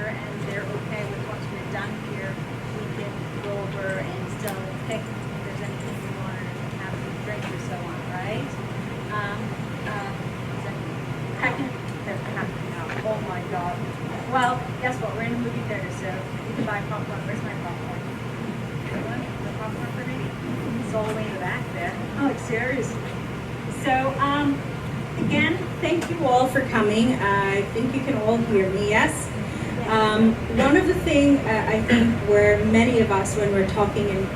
and they're okay with once we're done here, we can go over and still pick if there's anything we want to have to drink or so on, right? Oh my God. Well, guess what? We're in the movie theater, so you can buy popcorn. Where's my popcorn? Anyone? The popcorn for me? It's all the way in the back there. Oh, like seriously. So, again, thank you all for coming. I think you can all hear me, yes? One of the things I think where many of us, when we're talking and,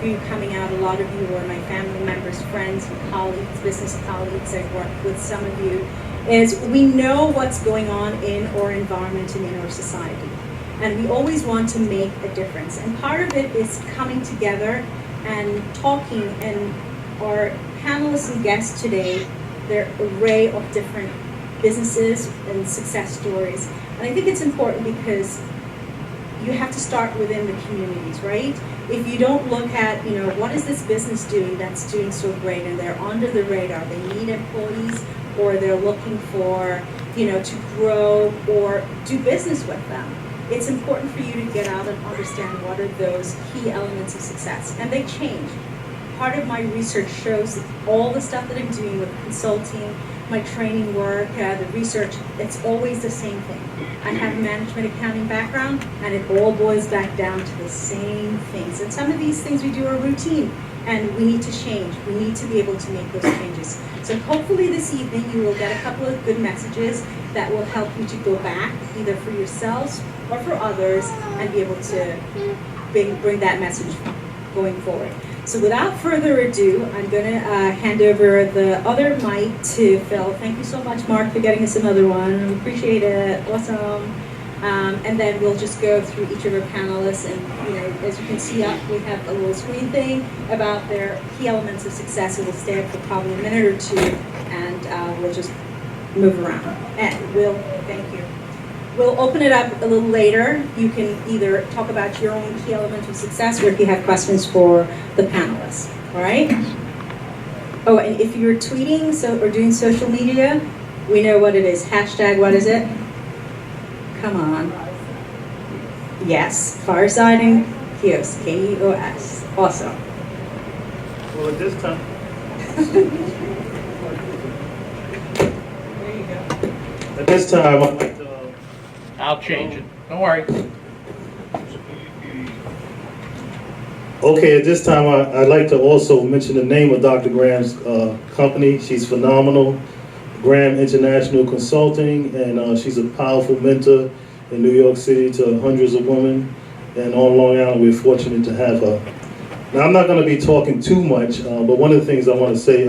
you coming out, a lot of you are my family members, friends, and colleagues, business colleagues. I've worked with some of you, is we know what's going on in our environment and in our society. And we always want to make a difference. And part of it is coming together and talking, and our panelists and guests today, their array of different businesses and success stories. And I think it's important because you have to start within the communities, right? If you don't look at, what is this business doing that's doing so great, and they're under the radar, they need employees, or they're looking for, to grow or do business with them. It's important for you to get out and understand what are those key elements of success. And they change. Part of my research shows that all the stuff that I'm doing with consulting, my training work, the research, it's always the same thing. I have a management accounting background, and it all boils back down to the same things. And some of these things we do are routine, and we need to change. We need to be able to make those changes. So hopefully this evening you will get a couple of good messages that will help you to go back, either for yourselves or for others, and be able to bring that message going forward. So without further ado, I'm going to hand over the other mic to Phil. Thank you so much, Mark, for getting us another one. We appreciate it. Awesome. And then we'll just go through each of our panelists, and as you can see up, we have a little screen thing about their key elements of success. It will stay up for probably a minute or two, and we'll just move around. And thank you. We'll open it up a little later. You can either talk about your own key elements of success, or if you have questions for the panelists. All right? Oh, and if you're tweeting or doing social media, we know what it is. Hashtag, what is it? Come on. Yes, Fireside and KEOS, KEOS. Awesome. Well, at this time. There you go. At this time, I'd like to. I'll change it. Don't worry. Okay, at this time, I'd like to also mention the name of Dr. Graham's company. She's phenomenal. Graham International Consulting, and she's a powerful mentor in New York City to hundreds of women. And on Long Island, we're fortunate to have her. Now, I'm not going to be talking too much, but one of the things I want to say,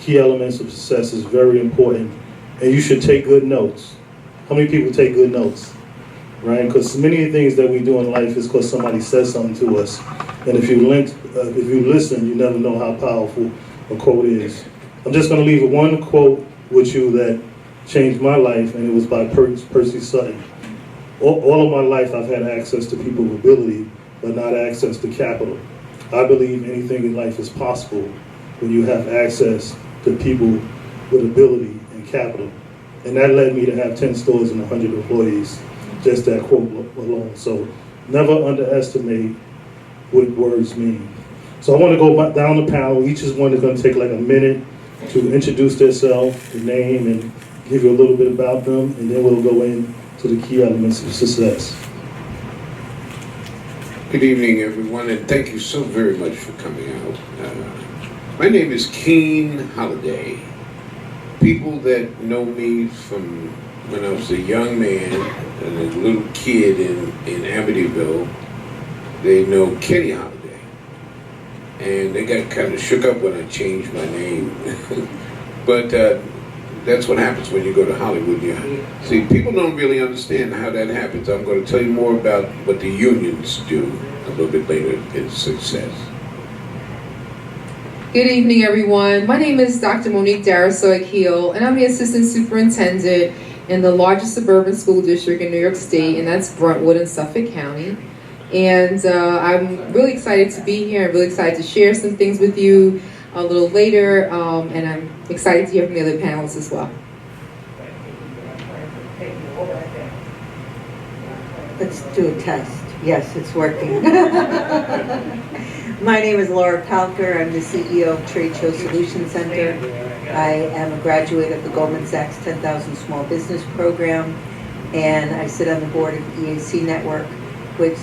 key elements of success is very important, and you should take good notes. How many people take good notes? Right? Because many things that we do in life is because somebody says something to us. And if you listen, you never know how powerful a quote is. I'm just going to leave one quote with you that changed my life, and it was by Percy Sutton. All of my life I've had access to people with ability, but not access to capital. I believe anything in life is possible when you have access to people with ability and capital. And that led me to have 10 stores and 100 employees, just that quote alone. So never underestimate what words mean. So I want to go down the panel. Each one is going to take like a minute to introduce themselves, the name, and give you a little bit about them, and then we'll go into the key elements of success. Good evening, everyone, and thank you so very much for coming out. My name is Keen Holiday. People that know me from when I was a young man and a little kid in Amityville, they know Kenny Holiday. And they got kind of shook up when I changed my name. But that's what happens when you go to Hollywood. See, people don't really understand how that happens. I'm going to tell you more about what the unions do a little bit later in success. Good evening, everyone. My name is Dr. Monique Darasoy-Keel, and I'm the Assistant Superintendent in the largest suburban school district in New York State, and that's Brentwood in Suffolk County. And I'm really excited to be here. I'm really excited to share some things with you a little later, and I'm excited to hear from the other panelists as well. Let's do a test. Yes, it's working. My name is Laura Palker. I'm the CEO of Trade Show Solution Center. I am a graduate of the Goldman Sachs 10,000 Small Business Program, and I sit on the board of EAC Network, which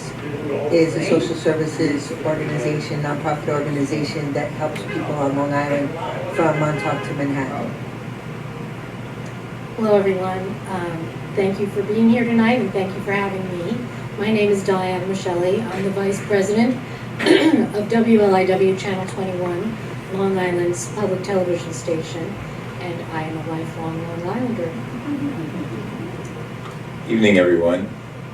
is a social services organization, nonprofit organization that helps people on Long Island from Montauk to Manhattan. Hello, everyone. Thank you for being here tonight, and thank you for having me. My name is Diane Michelli. I'm the Vice President of WLIW Channel 21, Long Island's public television station, and I am a lifelong Long Islander. Evening, everyone.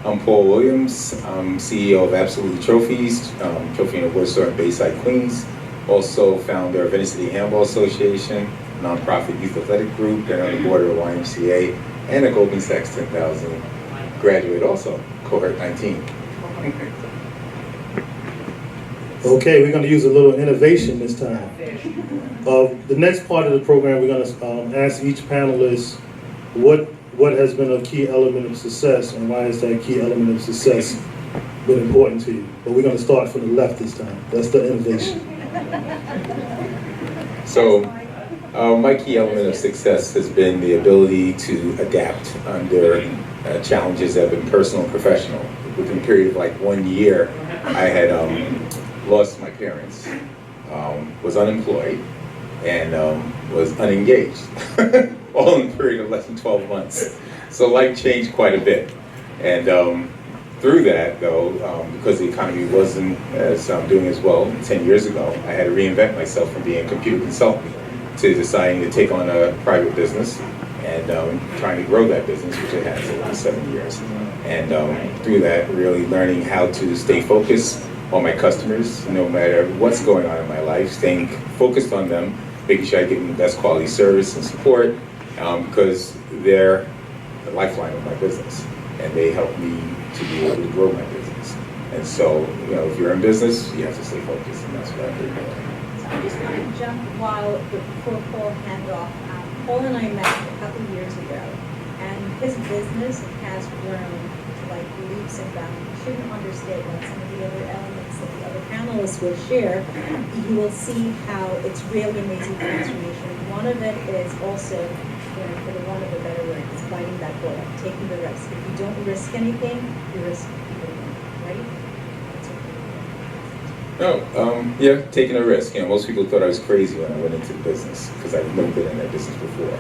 I'm Paul Williams. I'm CEO of Absolutely Trophies, Trophy and Award Store in Bayside, Queens. Also founder of Inner City Handball Association, nonprofit youth athletic group, and on the board of the YMCA, and a Goldman Sachs 10,000 graduate also, cohort 19. Okay, we're going to use a little innovation this time. The next part of the program, we're going to ask each panelist what has been a key element of success and why is that key element of success been important to you. But we're going to start from the left this time. That's the innovation. So, my key element of success has been the ability to adapt under challenges that have been personal and professional. Within a period of like 1 year, I had lost my parents, was unemployed, and was unengaged, all in a period of less than 12 months. So life changed quite a bit. And through that, though, because the economy wasn't as doing as well 10 years ago, I had to reinvent myself from being a computer consultant to deciding to take on a private business and trying to grow that business, which it has over 7 years. And through that, really learning how to stay focused on my customers, no matter what's going on in my life, staying focused on them, making sure I give them the best quality service and support, because they're the lifeline of my business, and they help me to be able to grow my business. And so, you know, if you're in business, you have to stay focused, and that's what I've been doing. So I'm just going to jump before Paul hands off. Paul and I met a couple of years ago, and his business has grown to like leaps and bounds. You shouldn't understate like some of the other elements that the other panelists will share. You will see how it's really amazing transformation. One of it is also, you know, for the want of a better word, is biting that bullet, taking the risk. If you don't risk anything, you risk everything, right? Yeah, taking a risk. You know, most people thought I was crazy when I went into the business because I've never been in that business before.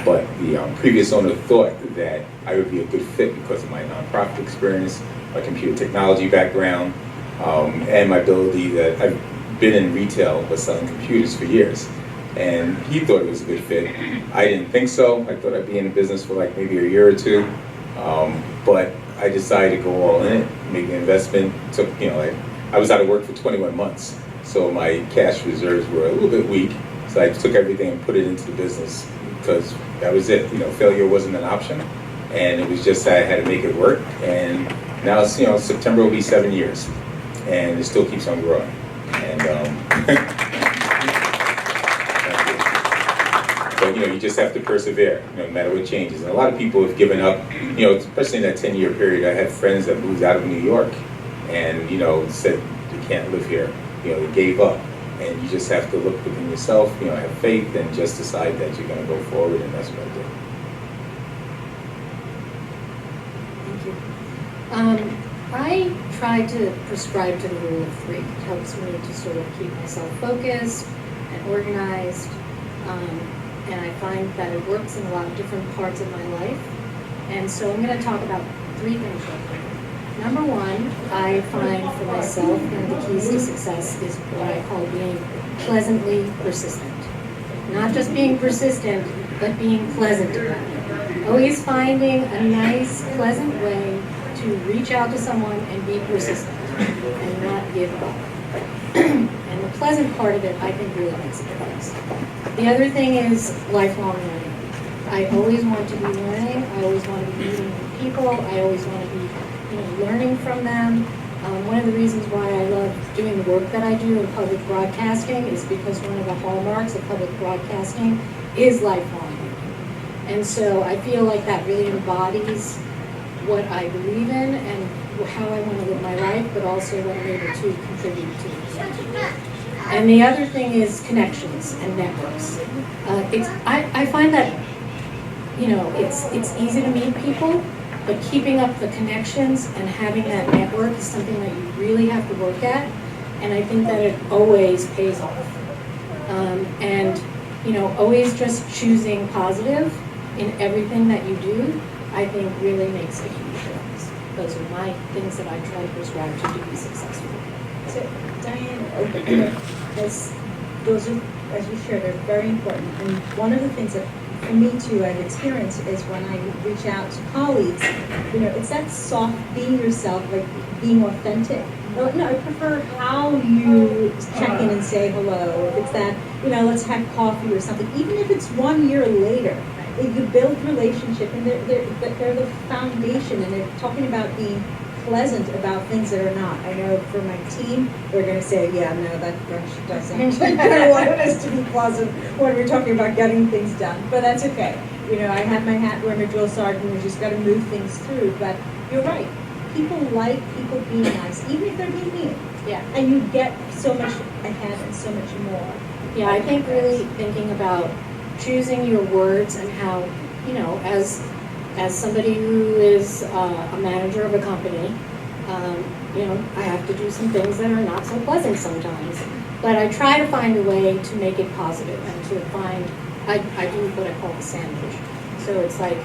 But the previous owner thought that I would be a good fit because of my nonprofit experience, my computer technology background, and my ability that I've been in retail but selling computers for years. And he thought it was a good fit. I didn't think so. I thought I'd be in the business for like maybe a year or two. But I decided to go all in it, make an investment. Took, you know, I was out of work for 21 months, so my cash reserves were a little bit weak. So I took everything and put it into the business because that was it. You know, failure wasn't an option, and it was just that I had to make it work. And now it's, you know, September will be 7 years, and it still keeps on growing. And but you know, you just have to persevere, you know, no matter what changes. And a lot of people have given up. You know, especially in that 10-year period, I had friends that moved out of New York. And, you know, said, you can't live here. You know, they gave up. And you just have to look within yourself, you know, have faith, and just decide that you're going to go forward, and that's what I did. Thank you. I try to prescribe to the rule of 3. It helps me to sort of keep myself focused and organized. And I find that it works in a lot of different parts of my life. And so I'm going to talk about 3 things real quick. Number 1, I find for myself one of the keys to success is what I call being pleasantly persistent. Not just being persistent, but being pleasant about it. Always finding a nice, pleasant way to reach out to someone and be persistent and not give up. And the pleasant part of it, I think, really makes it best. The other thing is lifelong learning. I always want to be learning. I always want to be meeting new people. I always want to be learning from them. One of the reasons why I love doing the work that I do in public broadcasting is because one of the hallmarks of public broadcasting is lifelong learning. And so I feel like that really embodies what I believe in and how I want to live my life, but also what I'm able to contribute to. And the other thing is connections and networks. I find that, you know, it's easy to meet people, but keeping up the connections and having that network is something that you really have to work at. And I think that it always pays off. And, you know, always just choosing positive in everything that you do, I think really makes a huge difference. Those are my things that I try to prescribe to be successful. So, Diane, as you shared, are very important. And one of the things that, for me too, I've experienced is when I reach out to colleagues, you know, it's that soft, being yourself, like being authentic. No, I prefer how you check in and say hello. If it's that, you know, let's have coffee or something. Even if it's 1 year later, if you build relationship, and they're the foundation, and they're talking about being pleasant about things that are not. I know for my team, they're going to say, yeah, no, that brunch doesn't. I don't want us to be pleasant when we're talking about getting things done, but that's okay. You know, I have my hat where I'm a drill sergeant, we just got to move things through, but you're right. People like people being nice, even if they're being mean. Yeah. And you get so much ahead and so much more. Yeah, I think really thinking about choosing your words and how, you know, as somebody who is a manager of a company, you know, I have to do some things that are not so pleasant sometimes. But I try to find a way to make it positive and to find, I do what I call a sandwich. So it's like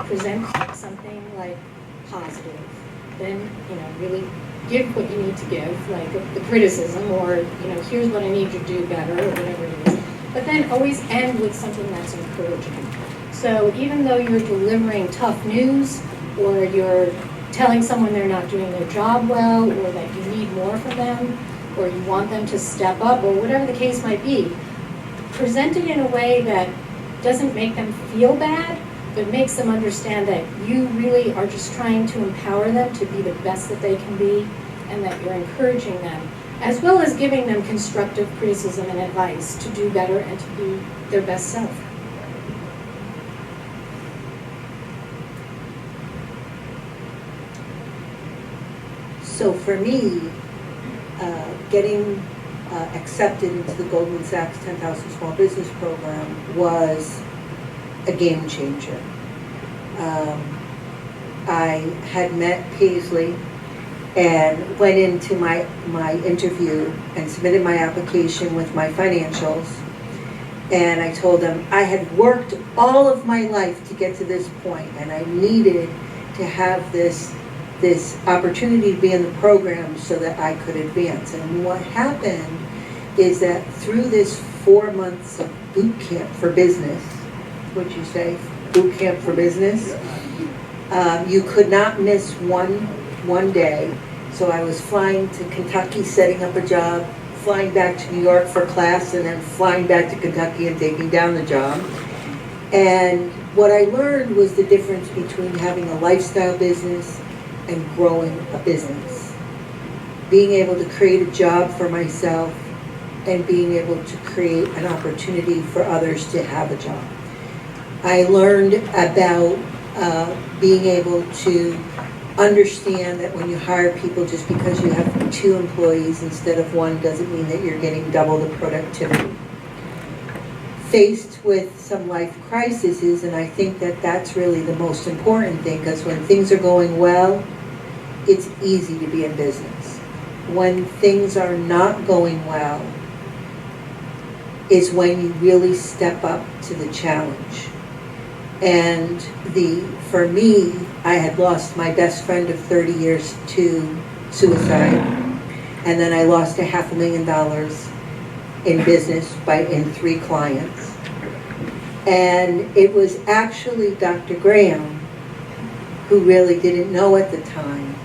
present something like positive, then, you know, really give what you need to give, like the criticism, or, you know, here's what I need you to do better, or whatever it is. But then always end with something that's encouraging. So even though you're delivering tough news, or you're telling someone they're not doing their job well, or that you need more from them, or you want them to step up, or whatever the case might be, present it in a way that doesn't make them feel bad, but makes them understand that you really are just trying to empower them to be the best that they can be, and that you're encouraging them, as well as giving them constructive criticism and advice to do better and to be their best self. So for me, getting accepted into the Goldman Sachs 10,000 Small Business Program was a game changer. I had met Paisley and went into my interview and submitted my application with my financials. And I told them I had worked all of my life to get to this point, and I needed to have this opportunity to be in the program so that I could advance. And what happened is that through this 4 months of boot camp for business, would you say boot camp for business, you could not miss one day. So I was flying to Kentucky, setting up a job, flying back to New York for class, and then flying back to Kentucky and taking down the job. And what I learned was the difference between having a lifestyle business and growing a business. Being able to create a job for myself and being able to create an opportunity for others to have a job. I learned about being able to understand that when you hire people, just because you have 2 employees instead of 1 doesn't mean that you're getting double the productivity. Faced with some life crises, and I think that that's really the most important thing, because when things are going well, it's easy to be in business. When things are not going well is when you really step up to the challenge. And for me, I had lost my best friend of 30 years to suicide, and then I lost $500,000 in business in 3 clients. And it was actually Dr. Graham, who really didn't know at the time,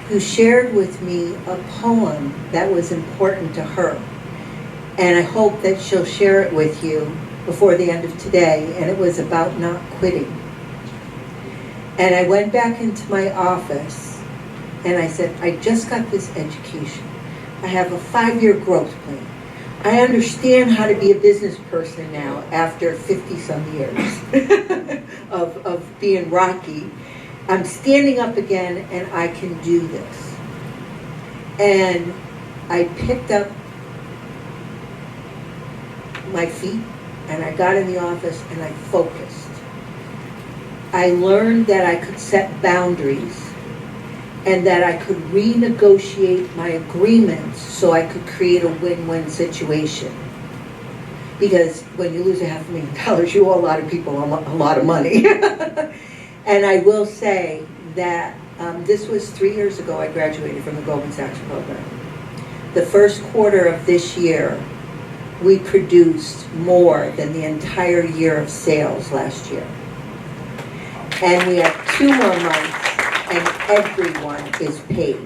who shared with me a poem that was important to her. And I hope that she'll share it with you before the end of today, and it was about not quitting. And I went back into my office and I said, I just got this education. I have a 5-year growth plan. I understand how to be a business person now after 50 some years of being rocky. I'm standing up again and I can do this. And I picked up my feet and I got in the office and I focused. I learned that I could set boundaries and that I could renegotiate my agreements so I could create a win-win situation. Because when you lose $500,000, you owe a lot of people a lot of money. And I will say that this was 3 years ago I graduated from the Goldman Sachs program. The first quarter of this year, we produced more than the entire year of sales last year. And we have 2 more months and everyone is paid.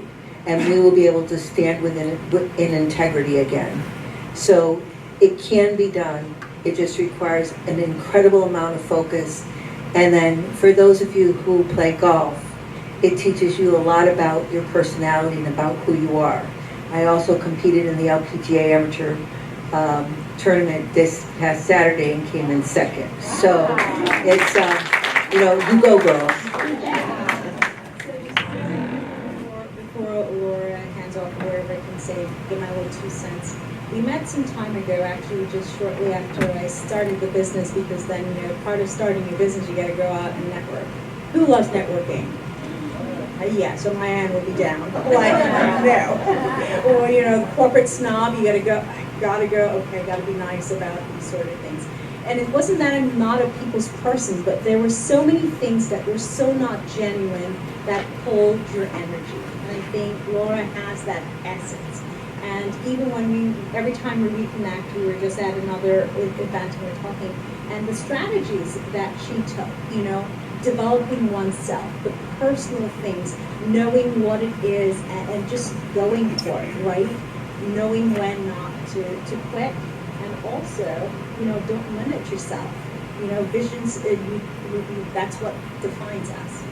And we will be able to stand in integrity again. So it can be done. It just requires an incredible amount of focus. And then for those of you who play golf, it teaches you a lot about your personality and about who you are. I also competed in the LPGA Amateur tournament this past Saturday and came in second. So it's, you go girls. Before Laura hands off wherever I can say, give my little 2 cents. We met some time ago, actually, just shortly after I started the business, because then, part of starting your business, you got to go out and network. Who loves networking? Yeah, so my hand will be down. Like, no. Or, corporate snob, you gotta go, okay, gotta be nice about these sort of things. And it wasn't that I'm not a people's person, but there were so many things that were so not genuine that pulled your energy. And I think Laura has that essence. And even every time we reconnect, we were just at another event and we were talking, and the strategies that she took, developing oneself, the personal things, knowing what it is, and just going for it, right? Knowing when not to quit, and also, don't limit yourself. Visions, that's what defines us.